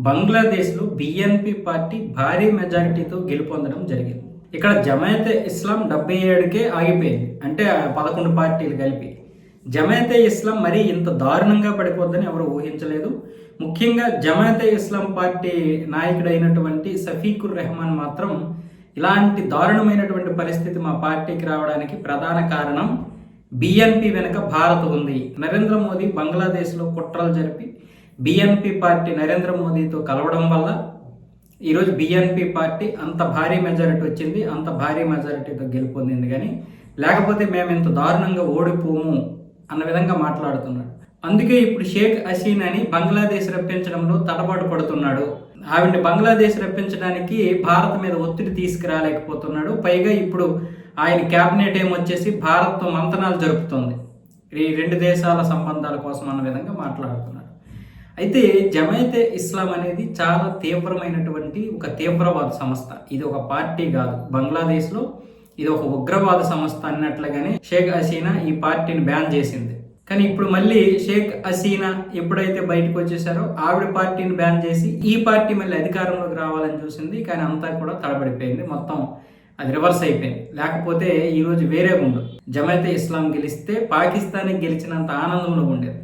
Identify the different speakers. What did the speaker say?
Speaker 1: బంగ్లాదేశ్లో BNP party భారీ మెజారిటీతో గెలుపొందడం జరిగింది. ఇక్కడ జమాయతే ఇస్లాం 77కే ఆగిపోయింది. అంటే 11 పార్టీలు కలిపి. జమాయతే ఇస్లాం మరీ ఇంత దారుణంగా పడిపోద్దని ఎవరు ఊహించలేదు. ముఖ్యంగా జమాయతే ఇస్లాం పార్టీ నాయకుడైనటువంటి సఫీకుర్ రెహమాన్ మాత్రం ఇలాంటి దారుణమైనటువంటి పరిస్థితి మా పార్టీకి రావడానికి ప్రధాన కారణం బిఎన్పి వెనుక భారత్ ఉంది. నరేంద్ర మోదీ బంగ్లాదేశ్లో కుట్రలు జరిపి బిఎన్పి పార్టీ నరేంద్ర మోదీతో కలవడం వల్ల ఈరోజు బిఎన్పి పార్టీ అంత భారీ మెజారిటీ వచ్చింది, అంత భారీ మెజారిటీతో గెలుపొందింది. కానీ లేకపోతే మేము ఇంత దారుణంగా ఓడిపోము అన్న విధంగా మాట్లాడుతున్నాడు. అందుకే ఇప్పుడు షేక్ హసీనాని బంగ్లాదేశ్ రప్పించడంలో తడబాటు పడుతున్నాడు. ఆవిడ్ని బంగ్లాదేశ్ రప్పించడానికి భారత్ మీద ఒత్తిడి తీసుకురాలేకపోతున్నాడు. పైగా ఇప్పుడు ఆయన క్యాబినెట్ ఏమొచ్చేసి భారత్తో మంతనాలు జరుపుతుంది ఈ రెండు దేశాల సంబంధాల కోసం అన్న విధంగా మాట్లాడుతున్నాడు. అయితే జమాయతే ఇస్లాం అనేది చాలా తీవ్రమైనటువంటి ఒక తీవ్రవాద సంస్థ. ఇది ఒక పార్టీ కాదు. బంగ్లాదేశ్లో ఇది ఒక ఉగ్రవాద సంస్థ అన్నట్లుగానే షేక్ హసీనా ఈ పార్టీని బ్యాన్ చేసింది. కానీ ఇప్పుడు మళ్ళీ షేక్ హసీనా ఎప్పుడైతే బయటకు వచ్చేసారో ఆవిడ పార్టీని బ్యాన్ చేసి ఈ పార్టీ మళ్ళీ అధికారంలోకి రావాలని చూసింది. కానీ అంతా కూడా తడబడిపోయింది. మొత్తం అది రివర్స్ అయిపోయింది. లేకపోతే ఈరోజు వేరే ఉండు. జమాయతే ఇస్లాం గెలిస్తే పాకిస్తాన్కి గెలిచినంత ఆనందంలో ఉండేది.